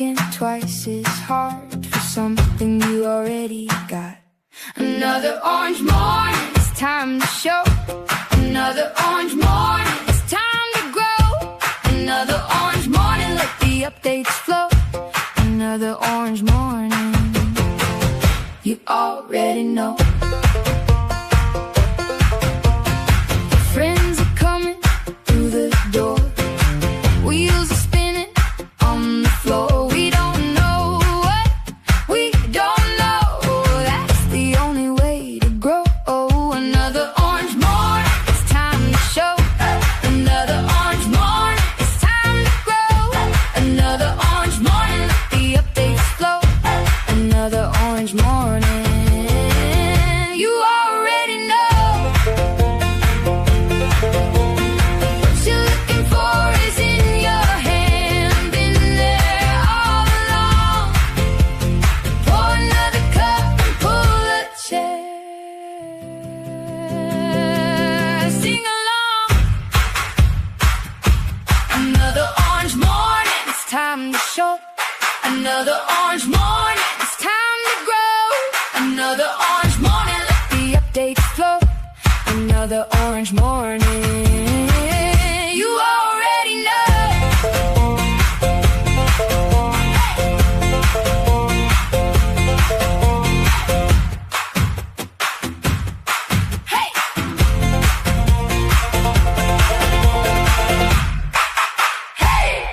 working twice as hard for something you already got. Another orange morning, it's time to show. Another orange morning, it's time to grow. Another orange morning, let the updates flow. Another orange morning, you already know. Friends are coming through the door. Wheels are spinning on the floor. We don't know what we don't know. That's the only way to grow. Another orange morning, it's time to show. Another orange morning, it's time to grow. Another orange morning, let the updates flow. Another orange morning, you already know. What you're looking for is in your hand, been there all along. Pour another cup and pull a chair. Sing along. Another orange morning, it's time to show. Another orange morning, it's time to grow. Another orange morning, let the updates flow. Another orange morning, you already know. Hey! Hey!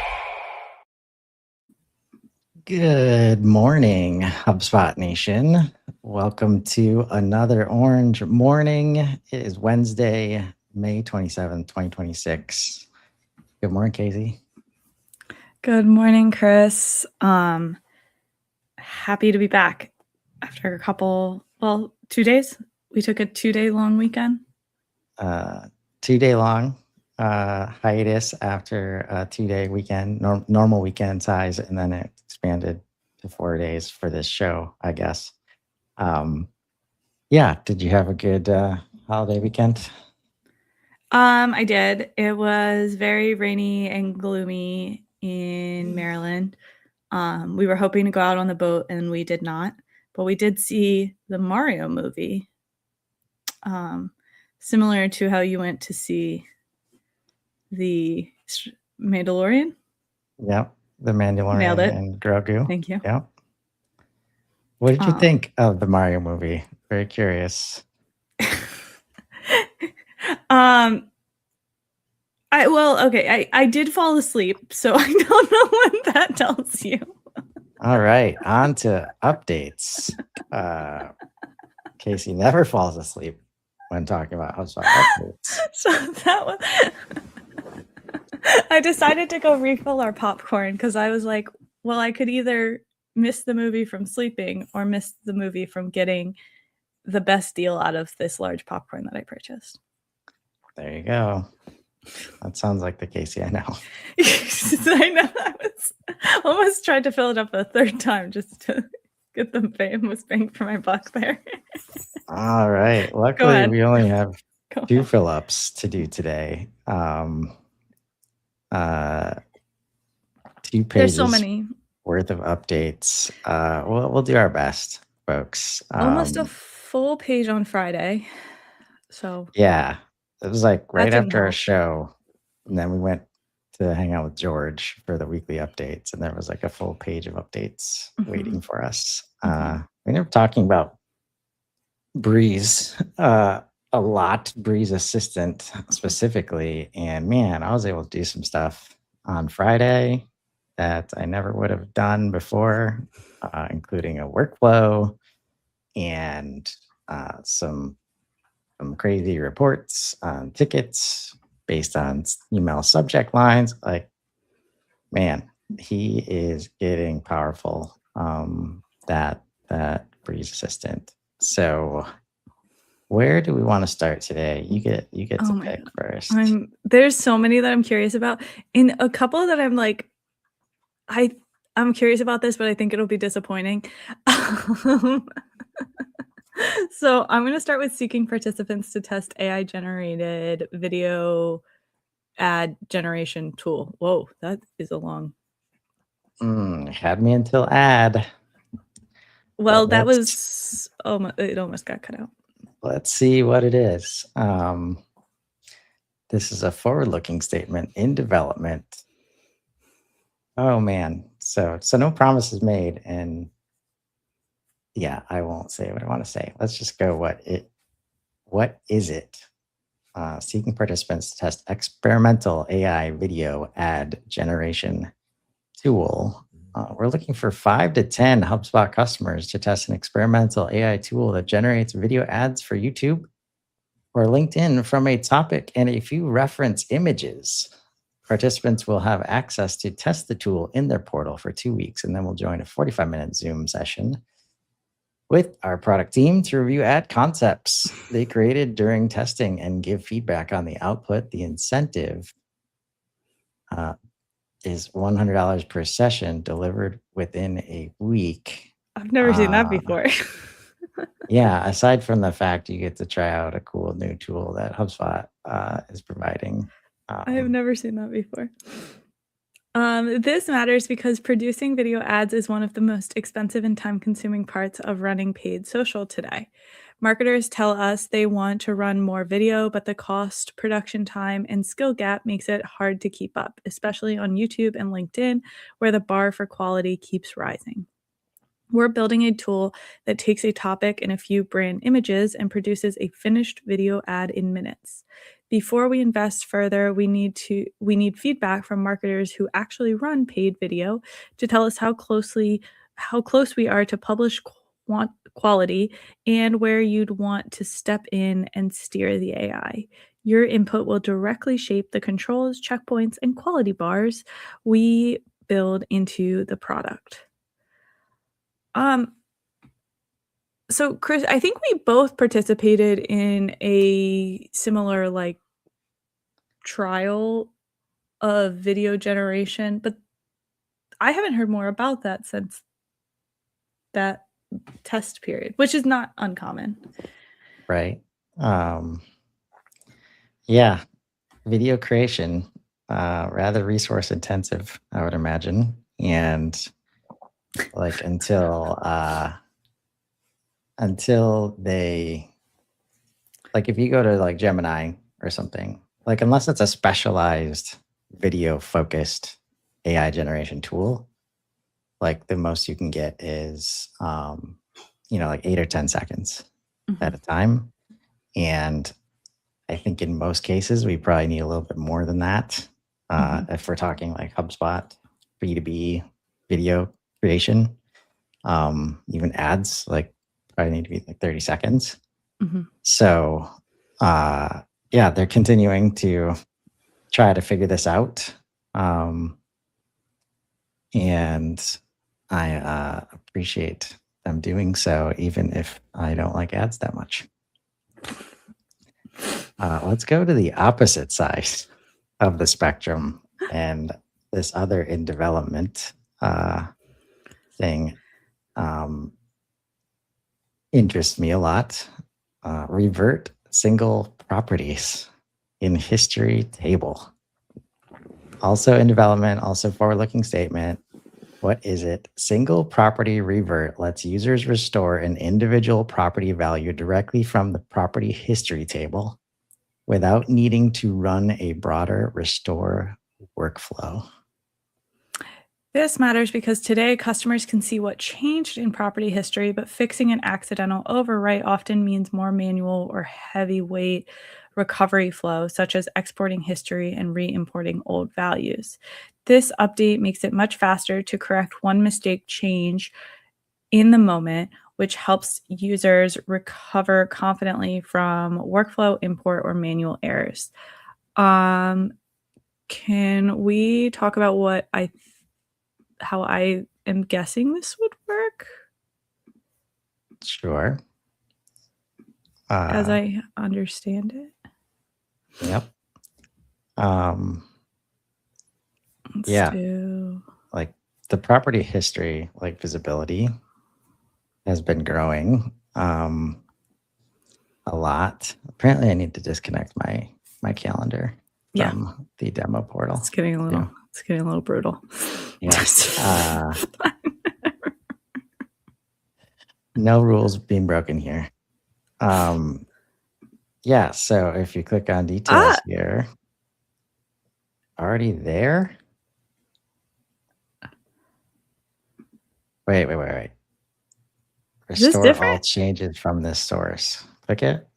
Good morning, HubSpot Nation. Welcome to another Orange Morning. It is Wednesday, May 27th, 2026. Good morning, Casey. Good morning, Chris. Happy to be back after a couple, 2 days. We took a 2-day long weekend. 2-day long hiatus after a 2-day weekend, normal weekend size, and then it expanded to 4 days for this show, I guess. Yeah, did you have a good holiday weekend? I did. It was very rainy and gloomy in Maryland. We were hoping to go out on the boat and we did not, but we did see the Mario movie. Similar to how you went to see the Mandalorian. Yep, the Mandalorian Nailed it. and Grogu. Thank you. Yep. What did you think of the Mario movie? Very curious. I did fall asleep, so I don't know what that tells you. All right, on to updates. Casey never falls asleep when talking about HubSpot updates. So that was. I decided to go refill our popcorn because I was like, well, I could either miss the movie from sleeping or miss the movie from getting the best deal out of this large popcorn that I purchased. There you go. That sounds like the Casey I know. I know. I was almost tried to fill it up a third time just to get the famous bang for my buck there. All right. Luckily, we only have two fill-ups to do today. 2 pages There's so many worth of updates. We'll do our best, folks. Almost a full page on Friday. So yeah, it was like right after our show, and then we went to hang out with George for the weekly updates, and there was like a full page of updates waiting for us. We ended up talking about Breeze a lot, Breeze Assistant specifically, and man, I was able to do some stuff on Friday that I never would have done before, including a workflow and some crazy reports on tickets based on email subject lines. Like, man, he is getting powerful. That Breeze Assistant. So where do we want to start today? You get to pick first. There's so many that I'm curious about. In a couple that I'm like, I'm curious about this, but I think it'll be disappointing. So I'm going to start with seeking participants to test AI generated video ad generation tool. Whoa, that is a long Had me until ad. Well, But that let's was it almost got cut out. let's see what it is. This is a forward-looking statement in development. Oh man, so no promises made, and yeah, I won't say what I want to say. Let's just go. What is it? Seeking participants to test experimental AI video ad generation tool. We're looking for 5 to 10 HubSpot customers to test an experimental AI tool that generates video ads for YouTube or LinkedIn from a topic and a few reference images. Participants will have access to test the tool in their portal for 2 weeks, and then we'll join a 45-minute Zoom session with our product team to review ad concepts they created during testing and give feedback on the output. The incentive is $100 per session delivered within a week. I've never seen that before. Yeah, aside from the fact you get to try out a cool new tool that HubSpot is providing. I have never seen that before. This matters because producing video ads is one of the most expensive and time-consuming parts of running paid social today. Marketers tell us they want to run more video, but the cost, production time, and skill gap makes it hard to keep up, especially on YouTube and LinkedIn, where the bar for quality keeps rising. We're building a tool that takes a topic and a few brand images and produces a finished video ad in minutes. Before we invest further, we need feedback from marketers who actually run paid video to tell us how close we are to publish quality and where you'd want to step in and steer the AI. Your input will directly shape the controls, checkpoints, and quality bars we build into the product. So Chris, I think we both participated in a similar trial of video generation, but I haven't heard more about that since that test period, which is not uncommon. Right. Yeah. Video creation, rather resource intensive, I would imagine. And until they, if you go to Gemini or something, unless it's a specialized video focused AI generation tool, the most you can get is 8 or 10 seconds at a time. And I think in most cases we probably need a little bit more than that. If we're talking HubSpot, B2B video creation, even ads probably need to be 30 seconds. So they're continuing to try to figure this out. And I appreciate them doing so, even if I don't like ads that much. Let's go to the opposite side of the spectrum and this other in development thing interests me a lot. Revert single properties in history table. Also in development, also forward-looking statement. What is it? Single property revert lets users restore an individual property value directly from the property history table without needing to run a broader restore workflow. This matters because today customers can see what changed in property history, but fixing an accidental overwrite often means more manual or heavyweight recovery flow, such as exporting history and re-importing old values. This update makes it much faster to correct one mistake change in the moment, which helps users recover confidently from workflow, import, or manual errors. Can we talk about how I am guessing this would work? Sure. As I understand it. Yep. Let's do... the property history, visibility has been growing a lot. Apparently I need to disconnect my calendar from the demo portal. It's getting a little It's getting a little brutal. Yes. No rules being broken here. Yeah, so if you click on details here, already there? Wait. Is this Restore all different? changes from this source. Click it.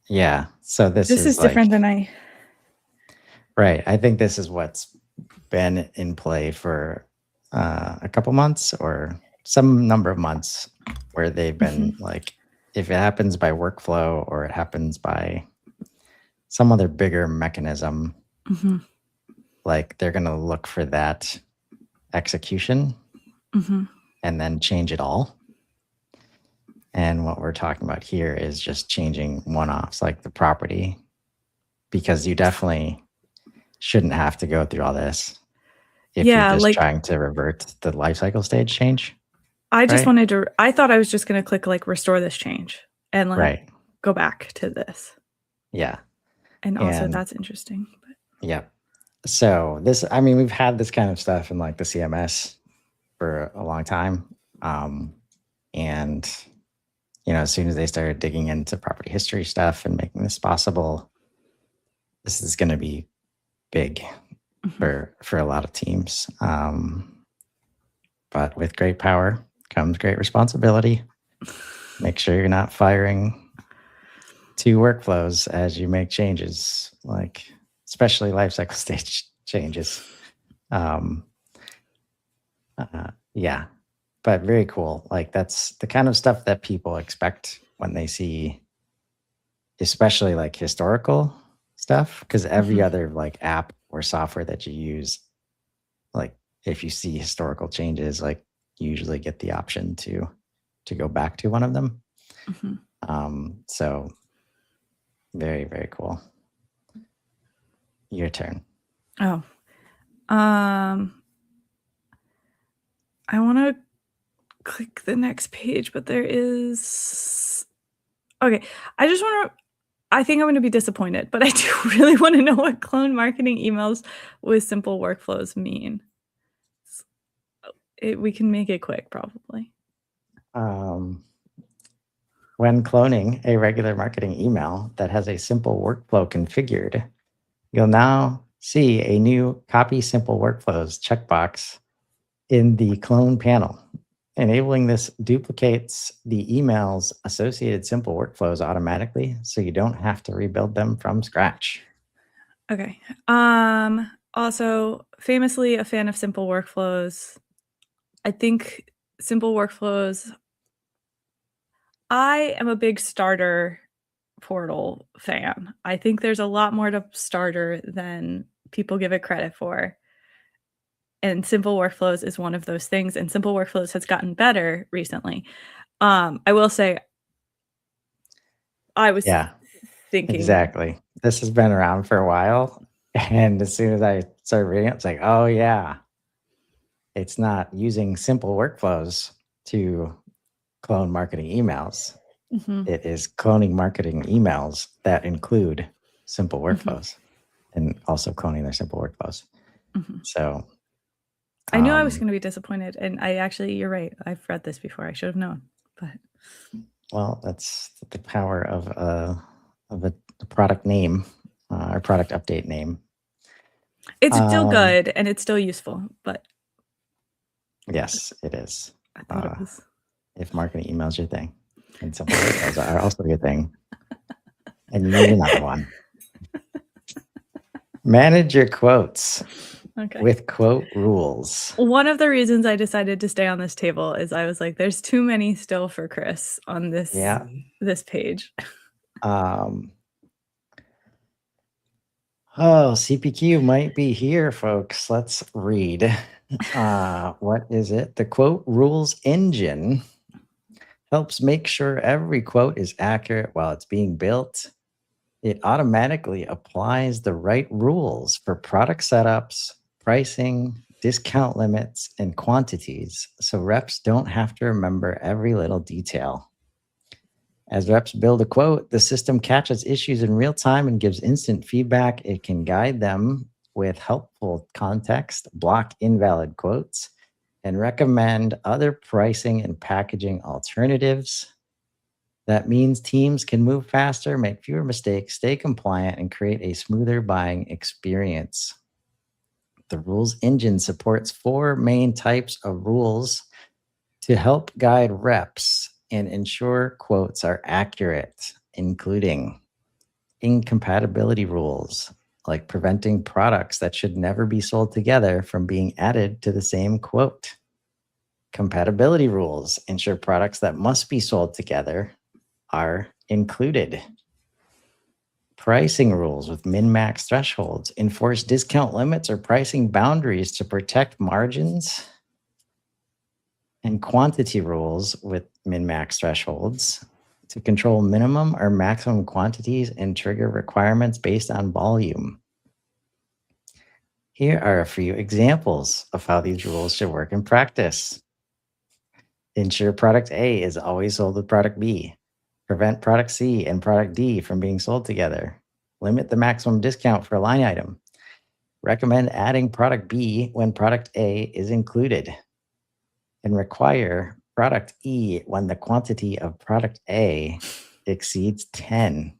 Yeah, so this is like, different than I. right. I think this is what's been in play for a couple months or some number of months where they've been like, if it happens by workflow or it happens by some other bigger mechanism, like they're going to look for that execution and then change it all. And what we're talking about here is just changing one-offs like the property, because you definitely shouldn't have to go through all this if you're just like trying to revert the lifecycle stage change. I just right? wanted to. I thought I was just going to click like restore this change and like Right. go back to this. Yeah. And also that's interesting. But. Yeah. So this, I mean, we've had this kind of stuff in like the CMS for a long time. And, you know, as soon as they started digging into property history stuff and making this possible, this is going to be big for a lot of teams. But with great power comes great responsibility. Make sure you're not firing two workflows as you make changes, like especially lifecycle stage changes. Yeah, but very cool. Like that's the kind of stuff that people expect when they see, especially like historical stuff, because every other like app or software that you use, like if you see historical changes, like you usually get the option to go back to one of them. So very, very cool. Your turn. Oh, I want to click the next page, but there is, okay. I think I'm going to be disappointed, but I do really want to know what clone marketing emails with simple workflows mean. We can make it quick, probably. When cloning a regular marketing email that has a simple workflow configured, you'll now see a new Copy Simple Workflows checkbox in the clone panel. Enabling this duplicates the email's associated simple workflows automatically, so you don't have to rebuild them from scratch. Okay. Also, famously a fan of simple workflows. I think simple workflows, I am a big starter portal fan. I think there's a lot more to starter than people give it credit for. And simple workflows is one of those things. And simple workflows has gotten better recently. I will say, I was thinking. Exactly. This has been around for a while. And as soon as I started reading it, it's like, oh yeah, it's not using simple workflows to clone marketing emails. It is cloning marketing emails that include simple workflows and also cloning their simple workflows. So I knew I was going to be disappointed, and you're right. I've read this before. I should have known, but well, that's the power of a product name, or product update name. It's still good and it's still useful, but yes, it is. I thought it was. If marketing email is your thing, and simple workflows are also your thing, and you need another one. Manage your quotes. Okay. With quote rules. One of the reasons I decided to stay on this table is I was like, there's too many still for Chris on this this page. CPQ might be here, folks. Let's read. What is it? The quote rules engine helps make sure every quote is accurate while it's being built. It automatically applies the right rules for product setups, pricing, discount limits, and quantities, so reps don't have to remember every little detail. As reps build a quote, the system catches issues in real time and gives instant feedback. It can guide them with helpful context, block invalid quotes, and recommend other pricing and packaging alternatives. That means teams can move faster, make fewer mistakes, stay compliant, and create a smoother buying experience. The rules engine supports 4 main types of rules to help guide reps and ensure quotes are accurate, including incompatibility rules, like preventing products that should never be sold together from being added to the same quote. Compatibility rules ensure products that must be sold together are included. Pricing rules with min-max thresholds enforce discount limits or pricing boundaries to protect margins. And quantity rules with min-max thresholds to control minimum or maximum quantities and trigger requirements based on volume. Here are a few examples of how these rules should work in practice. Ensure product A is always sold with product B. Prevent product C and product D from being sold together. Limit the maximum discount for a line item. Recommend adding product B when product A is included. And require product E when the quantity of product A exceeds 10.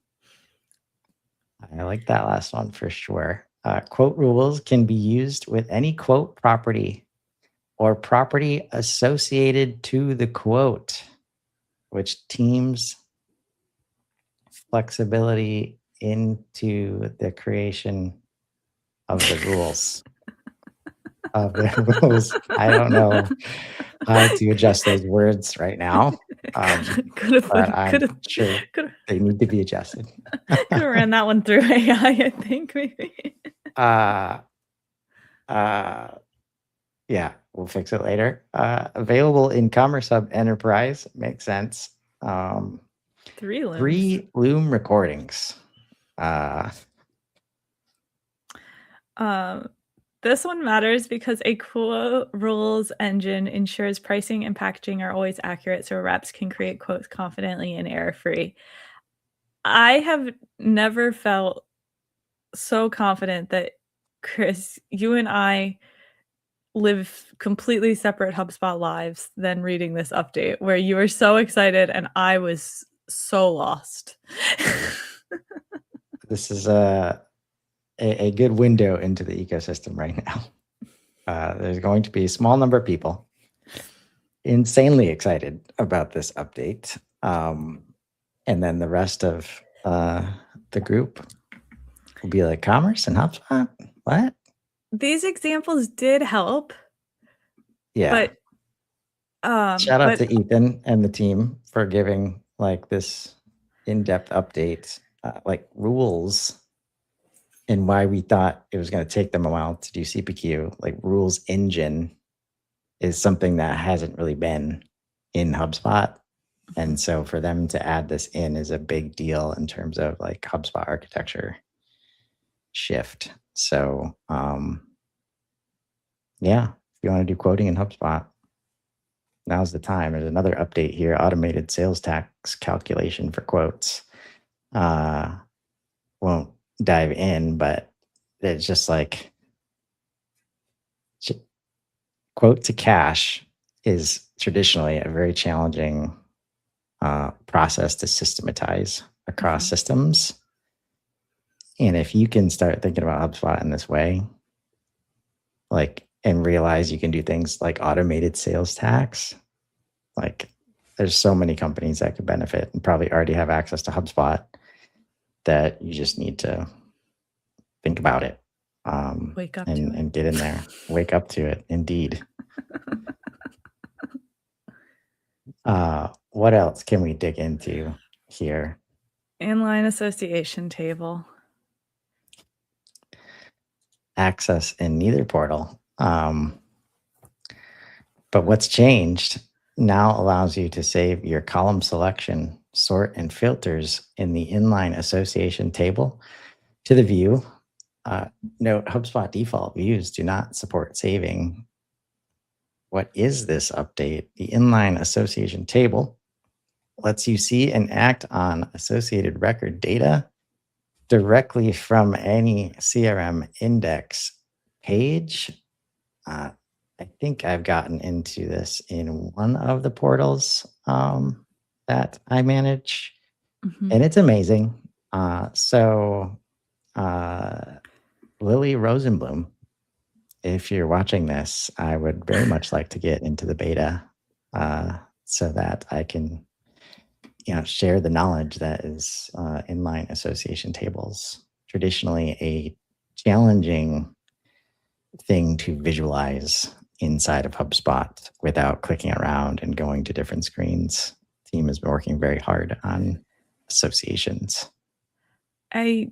I like that last one for sure. Quote rules can be used with any quote property or property associated to the quote, which teams flexibility into the creation of the rules. The rules. I don't know how to adjust those words right now, but I'm sure they need to be adjusted. Could have ran that one through AI, I think, maybe. Yeah, we'll fix it later. Available in Commerce Hub Enterprise makes sense. 3 looms. 3 loom recordings. This one matters because a quote rules engine ensures pricing and packaging are always accurate so reps can create quotes confidently and error-free. I have never felt so confident that, Chris, you and I live completely separate HubSpot lives than reading this update, where you were so excited and I was so lost. This is a good window into the ecosystem right now. There's going to be a small number of people insanely excited about this update. And then the rest of the group will be like, commerce and HubSpot? What? These examples did help. Yeah. But shout out to Ethan and the team for giving like this in-depth update, like rules, and why we thought it was going to take them a while to do CPQ. Like rules engine is something that hasn't really been in HubSpot. And so for them to add this in is a big deal in terms of like HubSpot architecture shift. So yeah, if you want to do quoting in HubSpot, now's the time. There's another update here, automated sales tax calculation for quotes. Won't dive in, but it's just like quote to cash is traditionally a very challenging process to systematize across systems. And if you can start thinking about HubSpot in this way, like, and realize you can do things like automated sales tax, like there's so many companies that could benefit and probably already have access to HubSpot that you just need to think about it. Wake up and get in there. Wake up to it, indeed. What else can we dig into here? Inline association table. Access in neither portal. But what's changed now allows you to save your column selection, sort, and filters in the inline association table to the view. Note, HubSpot default views do not support saving. What is this update? The inline association table lets you see and act on associated record data directly from any CRM index page. I think I've gotten into this in one of the portals that I manage, and it's amazing. So Lily Rosenblum, if you're watching this, I would very much like to get into the beta so that I can share the knowledge that is inline association tables. Traditionally a challenging thing to visualize inside of HubSpot without clicking around and going to different screens. The team has been working very hard on associations. I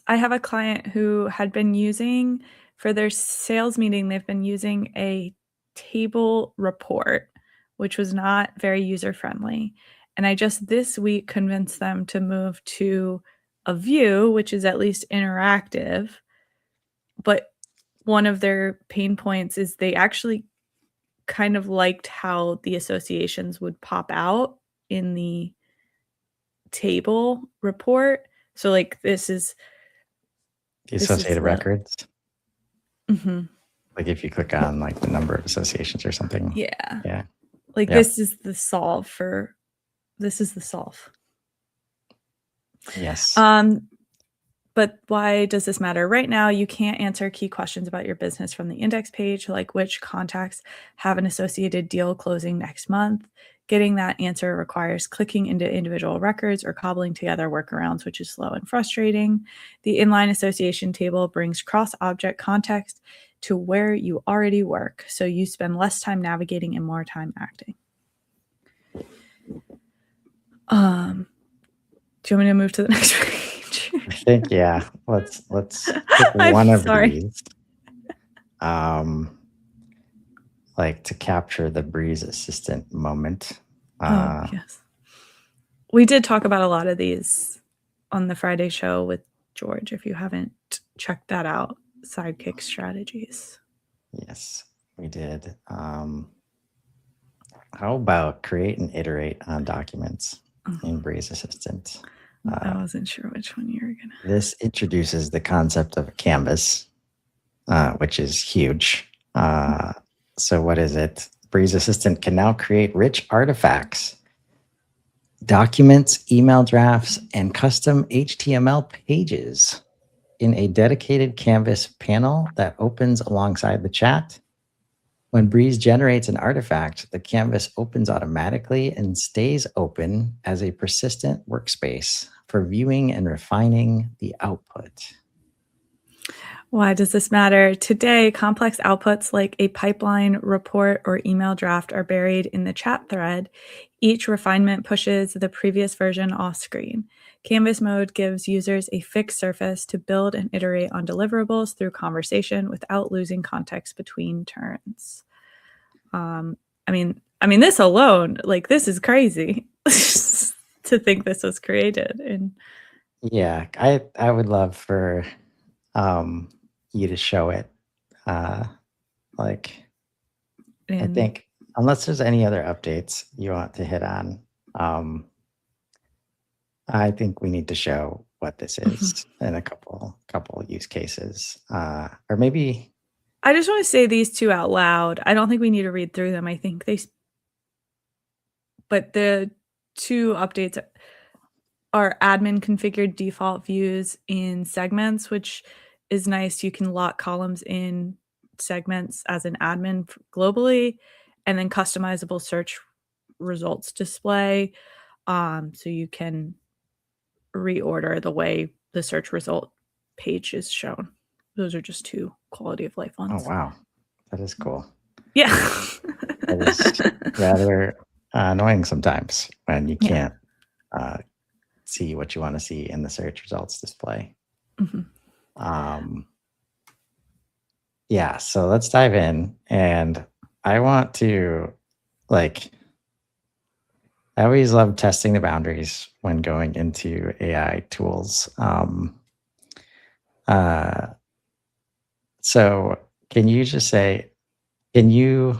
have a client who had been using, for their sales meeting, they've been using a table report, which was not very user-friendly. And I just this week convinced them to move to a view, which is at least interactive. But one of their pain points is they actually kind of liked how the associations would pop out in the table report. So like this is the associated records. Mm-hmm. Like if you click on like the number of associations or something. Yeah. Like this is the solve. Yes. But why does this matter? Right now, you can't answer key questions about your business from the index page, like which contacts have an associated deal closing next month. Getting that answer requires clicking into individual records or cobbling together workarounds, which is slow and frustrating. The inline association table brings cross-object context to where you already work, so you spend less time navigating and more time acting. Do you want me to move to the next page? I think let's pick one of these. Like to capture the Breeze Assistant moment. Yes. We did talk about a lot of these on the Friday show with George. If you haven't checked that out, Sidekick Strategies. Yes, we did. How about create and iterate on documents in Breeze Assistant? I wasn't sure which one you were going to. This introduces the concept of a canvas, which is huge. So what is it? Breeze Assistant can now create rich artifacts, documents, email drafts, and custom HTML pages in a dedicated Canvas panel that opens alongside the chat. When Breeze generates an artifact, the canvas opens automatically and stays open as a persistent workspace for viewing and refining the output. Why does this matter? Today, complex outputs like a pipeline, report, or email draft are buried in the chat thread. Each refinement pushes the previous version off screen. Canvas mode gives users a fixed surface to build and iterate on deliverables through conversation without losing context between turns. I mean, this alone, like this is crazy to think this was created. And yeah, I would love for you to show it. I think unless there's any other updates you want to hit on, I think we need to show what this is in a couple use cases, or maybe. I just want to say these two out loud. I don't think we need to read through them. I think but the two updates are admin configured default views in segments, which is nice. You can lock columns in segments as an admin globally, and then customizable search results display. So you can reorder the way the search result page is shown. Those are just two quality of life ones. Oh, wow. That is cool. Yeah. That is rather annoying sometimes when you can't see what you want to see in the search results display. So let's dive in. And I want to, I always love testing the boundaries when going into AI tools. So can you just say, can you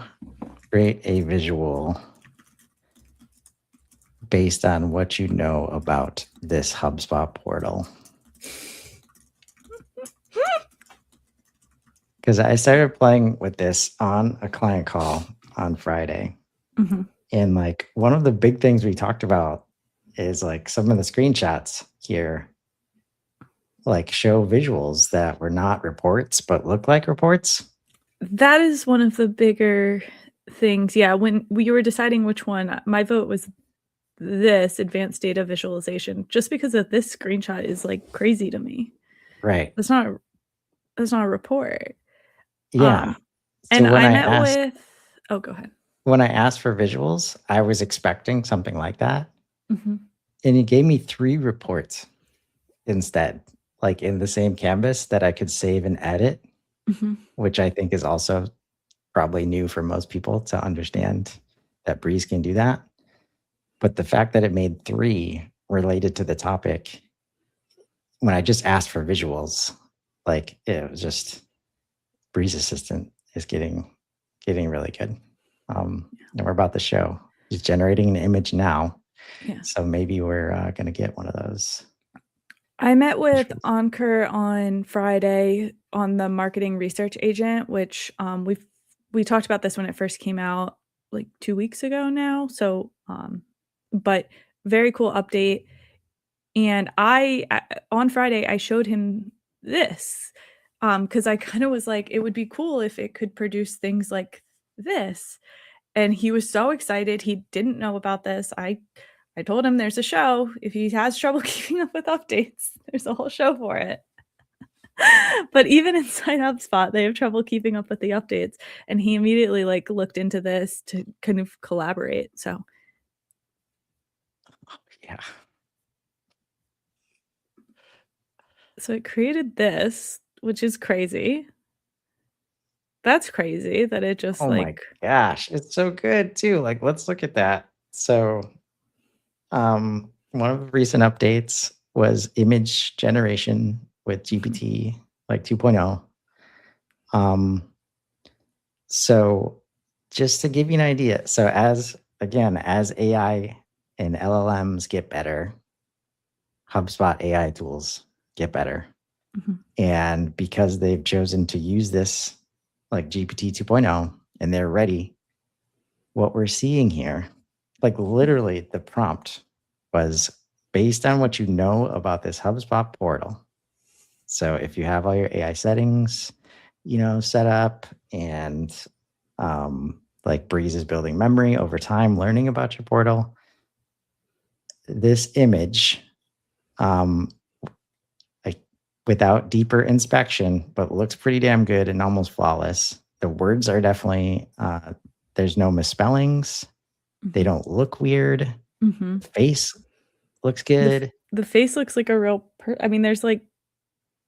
create a visual based on what you know about this HubSpot portal. Because I started playing with this on a client call on Friday. And like one of the big things we talked about is like some of the screenshots here like show visuals that were not reports but look like reports. That is one of the bigger things. Yeah, when we were deciding which one, my vote was this advanced data visualization, just because of this screenshot is like crazy to me. Right. That's not a report. Yeah. And I met with, oh, go ahead. When I asked for visuals, I was expecting something like that. Mm-hmm. And he gave me 3 reports instead, like in the same canvas that I could save and edit, which I think is also probably new for most people to understand that Breeze can do that. But the fact that it made 3 related to the topic, when I just asked for visuals, like it was just Breeze Assistant is getting really good. And we're about to show. He's generating an image now. Yeah. So maybe we're going to get one of those. I met with Ankur on Friday on the marketing research agent, which we talked about this when it first came out like 2 weeks ago now. So, but very cool update. And on Friday, I showed him this because I kind of was like, it would be cool if it could produce things like this. And he was so excited. He didn't know about this. I told him there's a show. If he has trouble keeping up with updates, there's a whole show for it. But even inside HubSpot, they have trouble keeping up with the updates. And he immediately like looked into this to kind of collaborate. So yeah. So it created this, which is crazy. That's crazy that it just my gosh, it's so good too. Like, let's look at that. So one of the recent updates was image generation with GPT like 2.0. So just to give you an idea, so as AI and LLMs get better, HubSpot AI tools get better. And because they've chosen to use this like GPT 2.0 and they're ready, what we're seeing here, like literally the prompt was based on what you know about this HubSpot portal. So if you have all your AI settings, set up and like Breeze is building memory over time, learning about your portal, this image, without deeper inspection, but looks pretty damn good and almost flawless. The words are definitely, there's no misspellings. They don't look weird. The face looks good. The face looks like a real I mean, there's like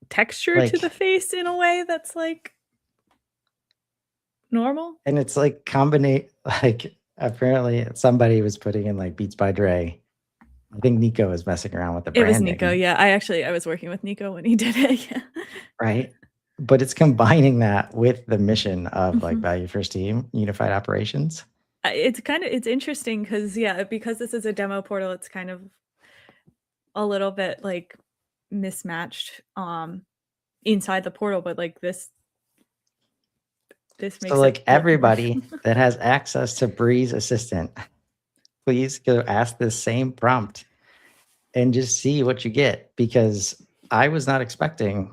texture to the face in a way that's like normal. And it's like apparently somebody was putting in like Beats by Dre. I think Nico was messing around with the branding. It was Nico, yeah. I was working with Nico when he did it. Yeah. Right. But it's combining that with the mission of like Value First Team, Unified Operations. It's interesting because this is a demo portal, it's kind of a little bit like mismatched inside the portal, but like this makes so like everybody that has access to Breeze Assistant, please go ask this same prompt and just see what you get, because I was not expecting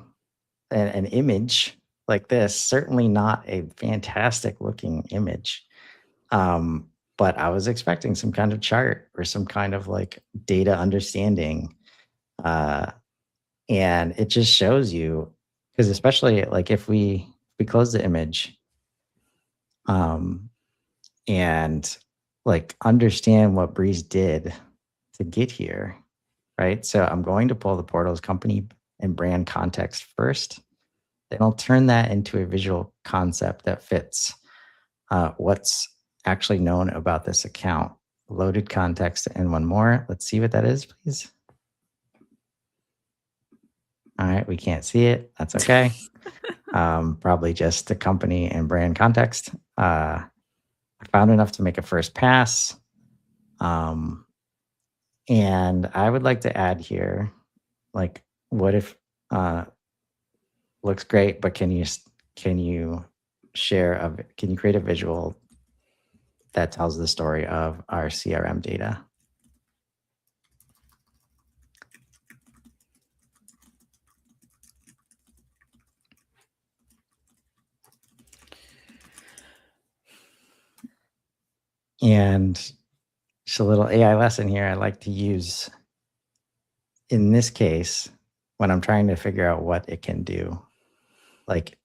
an image like this, certainly not a fantastic looking image. But I was expecting some kind of chart or some kind of like data understanding. And it just shows you, because especially like if we close the image and like understand what Breeze did to get here, right? So I'm going to pull the portal's company and brand context first. Then I'll turn that into a visual concept that fits what's actually known about this account. Loaded context and one more. Let's see what that is, please. All right, we can't see it. That's okay. Probably just the company and brand context. I found enough to make a first pass. And I would like to add here, like, what if looks great, but can you create a visual that tells the story of our CRM data? And just a little AI lesson here I like to use in this case when I'm trying to figure out what it can do. Like,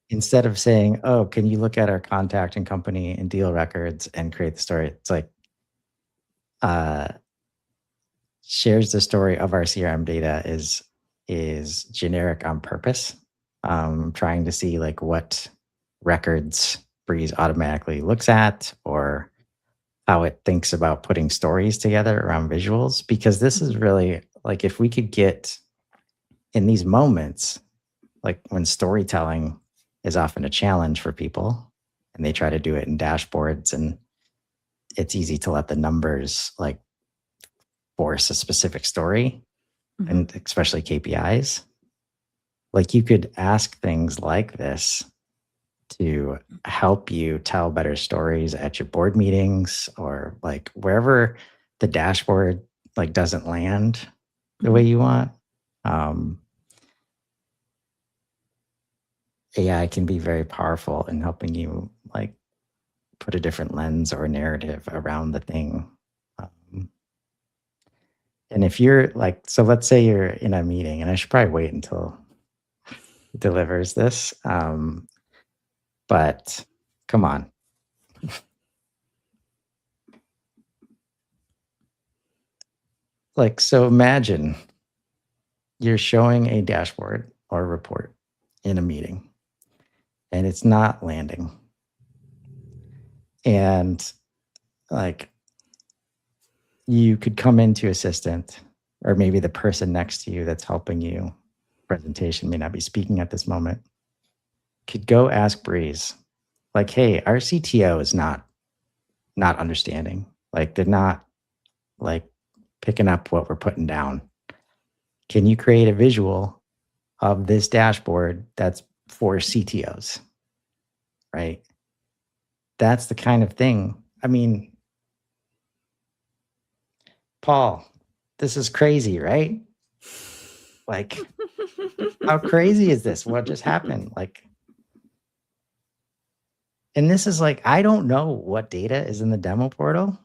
instead of saying, oh, can you look at our contact and company and deal records and create the story? It's like, shares the story of our CRM data is generic on purpose. Trying to see like what records Breeze automatically looks at, or how it thinks about putting stories together around visuals. Because this is really like, if we could get in these moments, like when storytelling is often a challenge for people and they try to do it in dashboards, and it's easy to let the numbers like force a specific story, and especially KPIs. Like, you could ask things like this to help you tell better stories at your board meetings, or like wherever the dashboard like doesn't land the way you want. AI can be very powerful in helping you like put a different lens or narrative around the thing. And if you're like, so let's say you're in a meeting, and I should probably wait until it delivers this. But come on. Like, so imagine you're showing a dashboard or report in a meeting and it's not landing. And like, you could come into Assistant, or maybe the person next to you that's helping you presentation may not be speaking at this moment, could go ask Breeze, like, hey, our CTO is not understanding. Like, they're not like picking up what we're putting down. Can you create a visual of this dashboard that's for CTOs? Right? That's the kind of thing. I mean, Paul, this is crazy, right? Like, how crazy is this? What just happened? Like, and this is like, I don't know what data is in the demo portal.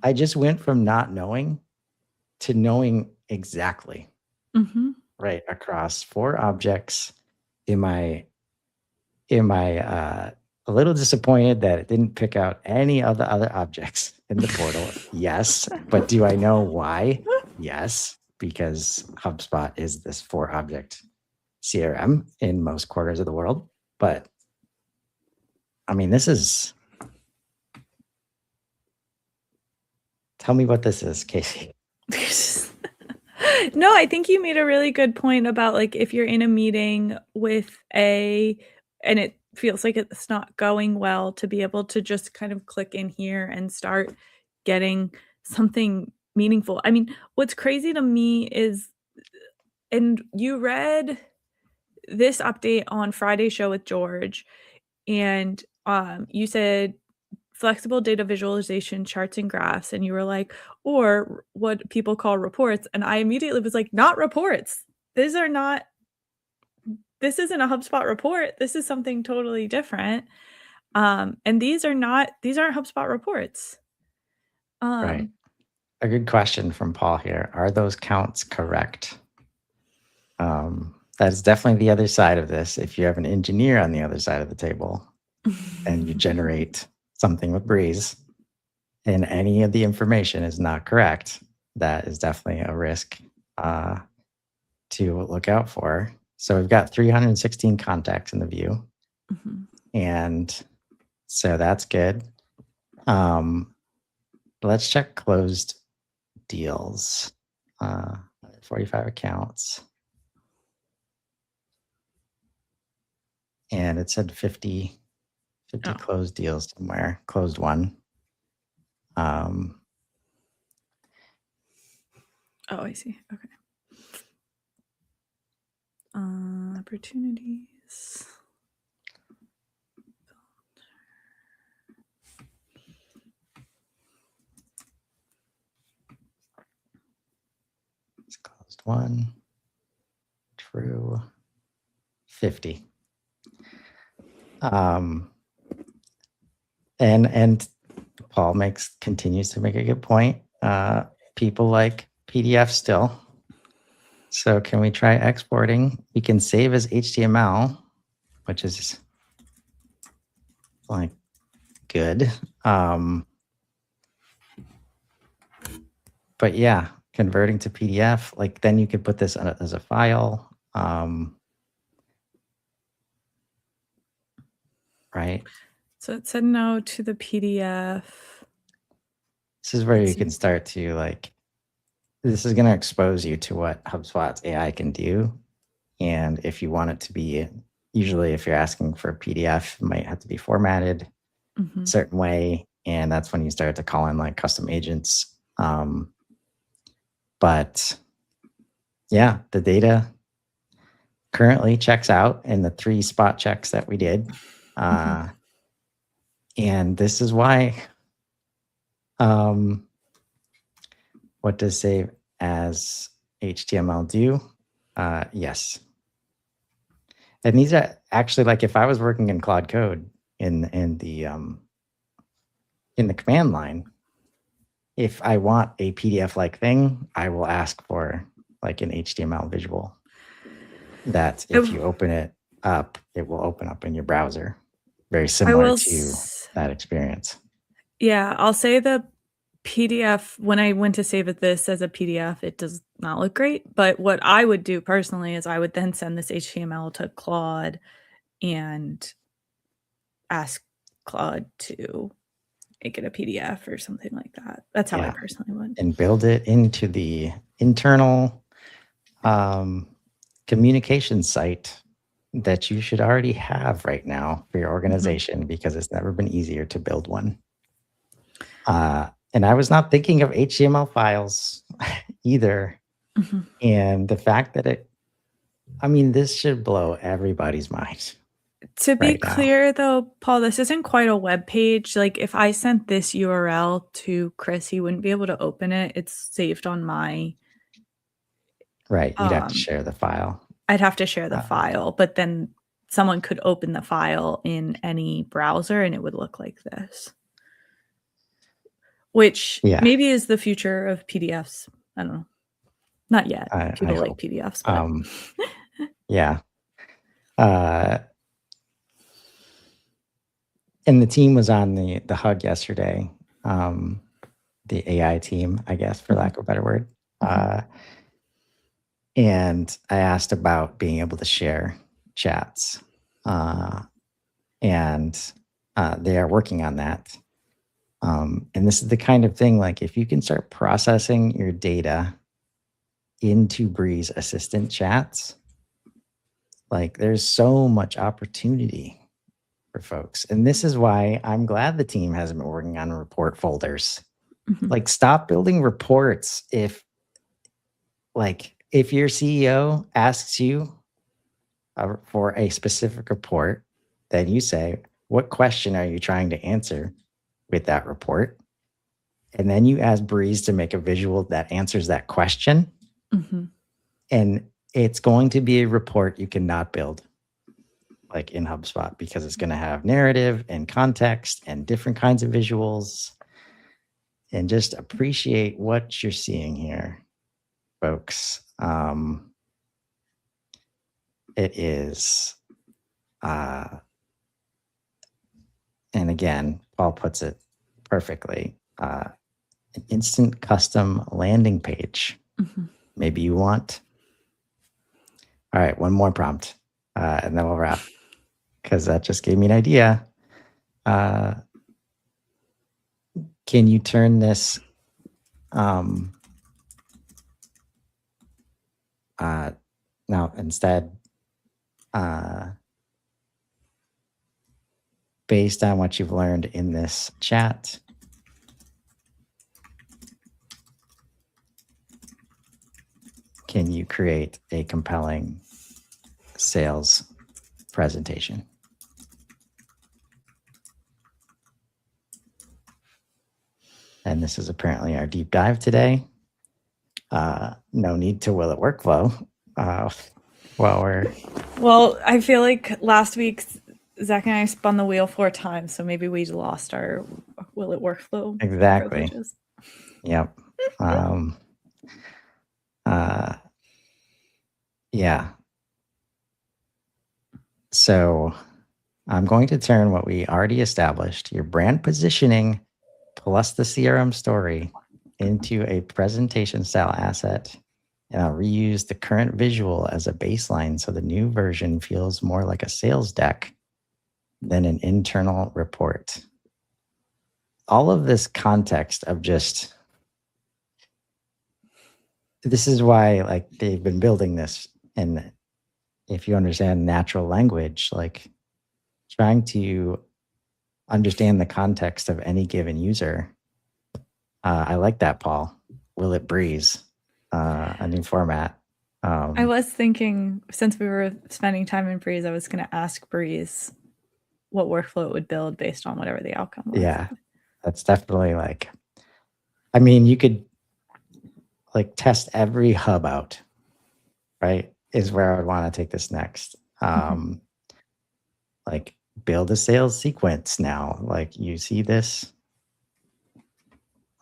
I just went from not knowing to knowing exactly, right, across 4 objects. Am I a little disappointed that it didn't pick out any of the other objects in the portal? Yes. But do I know why? Yes, because HubSpot is this 4 object CRM in most quarters of the world. But I mean, this is, tell me what this is, Casey. No, I think you made a really good point about like, if you're in a meeting with and it feels like it's not going well, to be able to just kind of click in here and start getting something meaningful. I mean, what's crazy to me is, and you read this update on Friday's show with George, and you said flexible data visualization, charts and graphs, and you were like, or what people call reports. And I immediately was like, not reports. This isn't a HubSpot report. This is something totally different. And these aren't HubSpot reports. Right. A good question from Paul here. Are those counts correct? That is definitely the other side of this. If you have an engineer on the other side of the table and you generate something with Breeze and any of the information is not correct, that is definitely a risk to look out for. So we've got 316 contacts in the view. And so that's good. Let's check closed deals. 45 accounts. And it said 50 closed deals somewhere, closed one. Oh, I see. Okay. Opportunities. It's closed one. True. 50. And Paul continues to make a good point. People like PDF still. So can we try exporting? We can save as HTML, which is like good. But yeah, converting to PDF, like then you could put this as a file. Right. So it said no to the PDF. This is where you can start to like, this is going to expose you to what HubSpot's AI can do. And if you want it to be, usually if you're asking for a PDF, it might have to be formatted a certain way. And that's when you start to call in like custom agents. But yeah, the data currently checks out in the 3 spot checks that we did. And this is why, what does save as HTML do? Yes. And these are actually like if I was working in Claude Code in the command line, if I want a PDF-like thing, I will ask for like an HTML visual that if you open it up, it will open up in your browser. Very similar to that experience. Yeah, I'll say the PDF, when I went to save this as a PDF, it does not look great. But what I would do personally is I would then send this HTML to Claude and ask Claude to make it a PDF or something like that. That's how I personally would. And build it into the internal communication site that you should already have right now for your organization because it's never been easier to build one. And I was not thinking of HTML files either. And the fact that this should blow everybody's mind. To be clear though, Paul, this isn't quite a web page. Like if I sent this URL to Chris, he wouldn't be able to open it. It's saved on my... Right, you'd have to share the file. I'd have to share the file, but then someone could open the file in any browser and it would look like this. Which maybe is the future of PDFs. I don't know. Not yet. People like PDFs. But... yeah. And the team was on the HUG yesterday. The AI team, I guess, for lack of a better word. And I asked about being able to share chats. And they are working on that. And this is the kind of thing, like if you can start processing your data into Breeze Assistant chats, like there's so much opportunity for folks. And this is why I'm glad the team hasn't been working on report folders. Like stop building reports if your CEO asks you for a specific report, then you say, what question are you trying to answer with that report? And then you ask Breeze to make a visual that answers that question. And it's going to be a report you cannot build like in HubSpot because it's going to have narrative and context and different kinds of visuals. And just appreciate what you're seeing here, folks. It is, and again, Paul puts it perfectly, an instant custom landing page. Maybe you want. All right, one more prompt, and then we'll wrap, because that just gave me an idea. Can you turn this now instead, based on what you've learned in this chat, can you create a compelling sales presentation? And this is apparently our deep dive today. No need to will it workflow. Well, I feel like last week Zach and I spun the wheel 4 times, so maybe we lost our will it workflow. Exactly. Privileges. Yep. Yeah. So I'm going to turn what we already established, your brand positioning plus the CRM story, into a presentation style asset. And I'll reuse the current visual as a baseline so the new version feels more like a sales deck than an internal report. All of this context of just, this is why like they've been building this. And if you understand natural language, like trying to understand the context of any given user. I like that, Paul. Will it breeze? A new format. I was thinking, since we were spending time in Breeze, I was going to ask Breeze what workflow it would build based on whatever the outcome was. Yeah, that's definitely like, I mean, you could like test every hub out, right? Is where I would want to take this next. Like build a sales sequence now. Like you see this.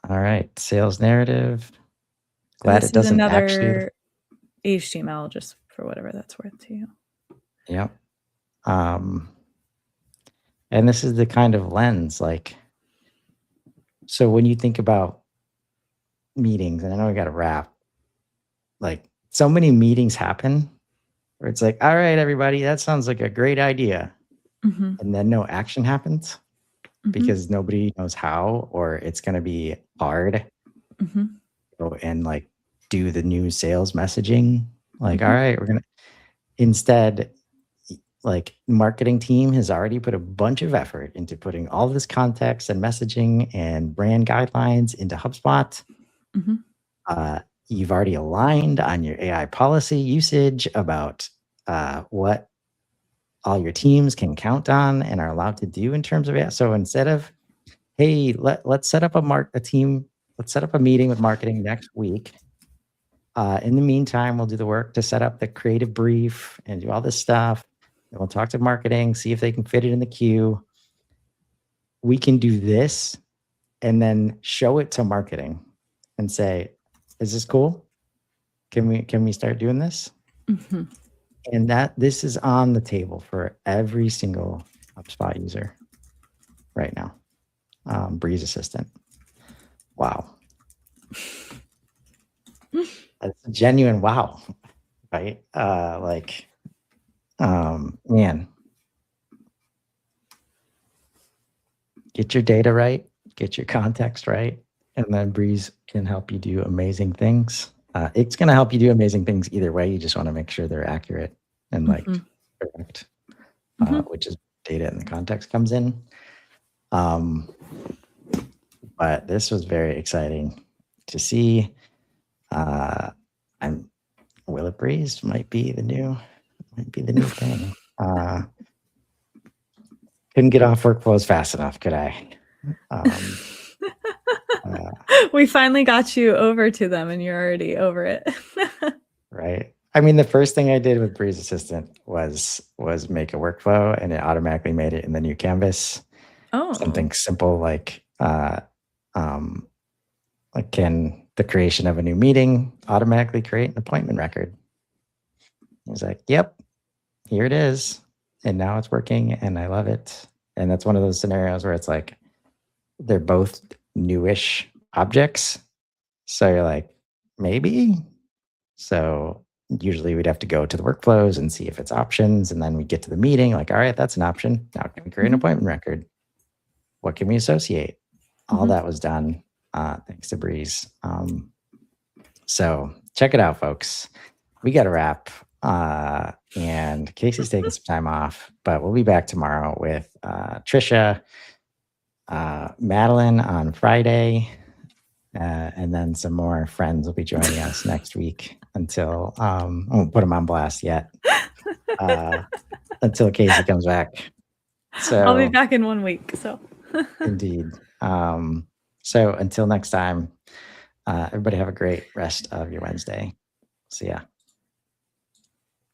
All right, sales narrative. Glad it doesn't actually. HTML, just for whatever that's worth to you. Yep. And this is the kind of lens, like, so when you think about meetings, and I know we got to wrap, like so many meetings happen where it's like, all right, everybody, that sounds like a great idea. And then no action happens because nobody knows how, or it's going to be hard. And like do the new sales messaging. Like, all right, we're going to, instead, like marketing team has already put a bunch of effort into putting all this context and messaging and brand guidelines into HubSpot. You've already aligned on your AI policy usage about what all your teams can count on and are allowed to do in terms of it. So instead of, hey, let's set up let's set up a meeting with marketing next week. In the meantime, we'll do the work to set up the creative brief and do all this stuff. And we'll talk to marketing, see if they can fit it in the queue. We can do this and then show it to marketing and say, is this cool? Can we start doing this? And this is on the table for every single HubSpot user right now. Breeze Assistant. Wow. That's a genuine wow, right? Man, get your data right, get your context right, and then Breeze can help you do amazing things. It's going to help you do amazing things either way. You just want to make sure they're accurate and like correct, which is data and the context comes in. But this was very exciting to see. Will it breeze might be the new thing. Couldn't get off workflows fast enough, could I? We finally got you over to them and you're already over it. Right. I mean, the first thing I did with Breeze Assistant was make a workflow, and it automatically made it in the new canvas. Oh. Something simple like can the creation of a new meeting automatically create an appointment record? I was like, yep, here it is. And now it's working and I love it. And that's one of those scenarios where it's like, they're both newish objects. So you're like, maybe. So usually we'd have to go to the workflows and see if it's options. And then we get to the meeting, like, all right, that's an option. Now can we create an appointment record? What can we associate? All that was done thanks to Breeze. So check it out, folks. We got to wrap. And Casey's taking some time off, but we'll be back tomorrow with Trisha, Madelyn on Friday, And then some more friends will be joining us next week until I won't put them on blast yet. Until Casey comes back. So I'll be back in 1 week. So indeed. So until next time, everybody have a great rest of your Wednesday. See ya.